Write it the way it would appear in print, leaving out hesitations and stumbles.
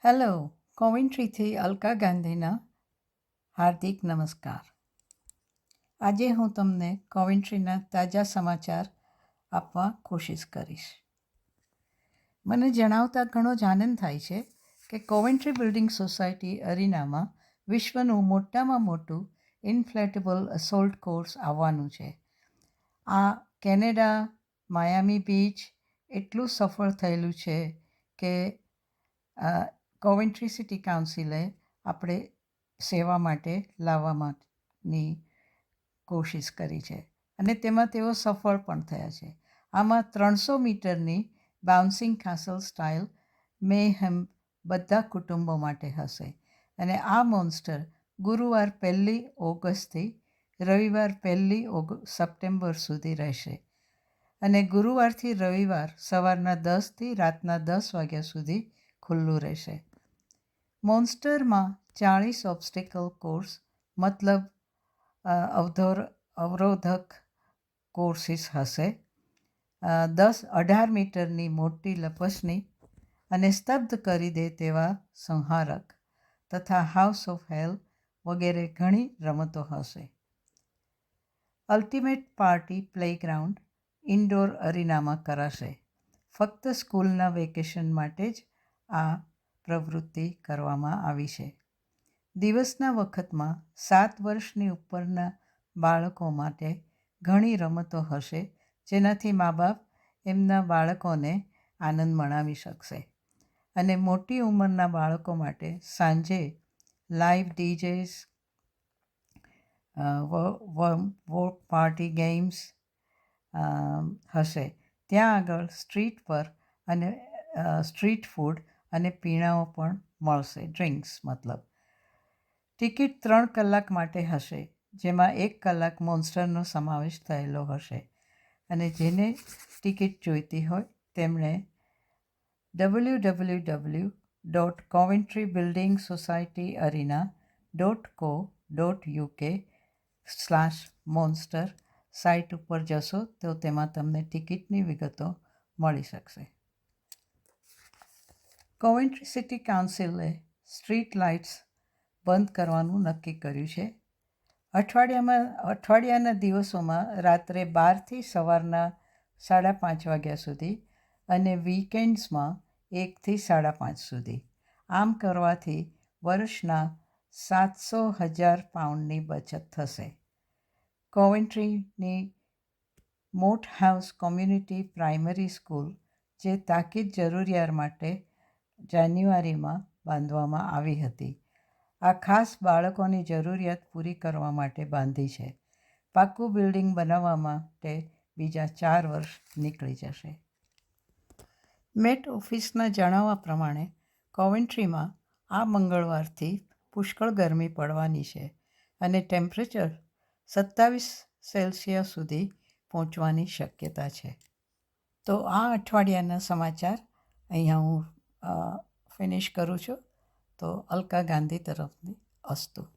Hello, કોવિન્ટ્રીથી Alka ગાંધીના હાર્દિક નમસ્કાર. આજે હું તમને કોવિન્ટ્રીના તાજા સમાચાર આપવા કોશિશ કરીશ. મને જણાવતા ઘણો જ આનંદ થાય છે કે કોવિન્ટ્રી બિલ્ડિંગ સોસાયટી અરીનામાં વિશ્વનું મોટામાં મોટું ઇન્ફ્લેટેબલ અસોલ્ટ કોર્સ આવવાનું છે. આ કેનેડા માયામી બીચ એટલું સફળ થયેલું છે કે કોવેન્ટ્રી સિટી કાઉન્સિલે આપણે સેવા માટે લાવવાની કોશિશ કરી છે અને તેમાં તેઓ સફળ પણ થયા છે. આમાં 300 મીટરની બાઉન્સિંગ કાસલ સ્ટાઇલ મેહેમ બધા કુટુંબો માટે હશે અને આ મોન્સ્ટર ગુરુવાર 1 ઓગસ્ટથી રવિવાર 1 સપ્ટેમ્બર સુધી રહેશે અને ગુરુવારથી રવિવાર સવારના 10થી રાતના 10 વાગ્યા સુધી ખુલ્લું રહેશે. મોન્સ્ટરમાં 40 ઓબ્સ્ટેકલ કોર્સ મતલબ અવરોધક કોર્સિસ હશે, 18 મીટરની મોટી લપસણી અને સ્તબ્ધ કરી દે તેવા સંહારક તથા હાઉસ ઓફ હેલ વગેરે ઘણી રમતો હશે. અલ્ટિમેટ પાર્ટી પ્લેગ્રાઉન્ડ ઇન્ડોર અરીનામાં કરાશે. ફક્ત સ્કૂલના વેકેશન માટે જ આ પ્રવૃત્તિ કરવામાં આવી છે. દિવસના વખતમાં 7 વર્ષની ઉપરના બાળકો માટે ઘણી રમતો હશે, જેનાથી મા બાપ એમના બાળકોને આનંદ માણાવી શકશે અને મોટી ઉંમરના બાળકો માટે સાંજે લાઈવ ડીજેસ, વોક પાર્ટી ગેમ્સ હશે. ત્યાં આગળ સ્ટ્રીટ પર અને સ્ટ્રીટ ફૂડ અને પીણાઓ પણ મળશે, ડ્રિંક્સ મતલબ. ટિકિટ 3 કલાક માટે હશે, જેમાં 1 કલાક મોન્સ્ટરનો સમાવેશ થયેલો હશે અને જેને ટિકિટ જોઈતી હોય તેમણે www.coventrybuildingsoc.co.uk/monster સાઇટ ઉપર જશો તો તેમાં તમને ટિકિટની વિગતો મળી શકશે. કોવેન્ટ્રી સિટી કાઉન્સિલે સ્ટ્રીટ લાઇટ્સ બંધ કરવાનું નક્કી કર્યું છે. અઠવાડિયાના દિવસોમાં રાત્રે 12થી સવારના 5:30 વાગ્યા સુધી અને વીકેન્ડ્સમાં 1થી 5:30 સુધી. આમ કરવાથી વર્ષના £700,000ની બચત થશે. કોવેન્ટ્રીની મોટ હાઉસ કોમ્યુનિટી પ્રાઇમરી સ્કૂલ, જે તાકીદ જરૂરિયાત માટે જાન્યુઆરીમાં બાંધવામાં આવી હતી, આ ખાસ બાળકોની જરૂરિયાત પૂરી કરવા માટે બાંધી છે. પાક્કું બિલ્ડિંગ બનાવવા માટે બીજા 4 વર્ષ નીકળી જશે. મેટ ઓફિસના જણાવ્યા પ્રમાણે કોવેન્ટ્રીમાં આ મંગળવારથી પુષ્કળ ગરમી પડવાની છે અને ટેમ્પરેચર 27°C સુધી પહોંચવાની શક્યતા છે. તો આ અઠવાડિયાના સમાચાર અહીંયા હું ફિનિશ કરું છું. તો અલકા ગાંધી તરફથી અસ્તુ.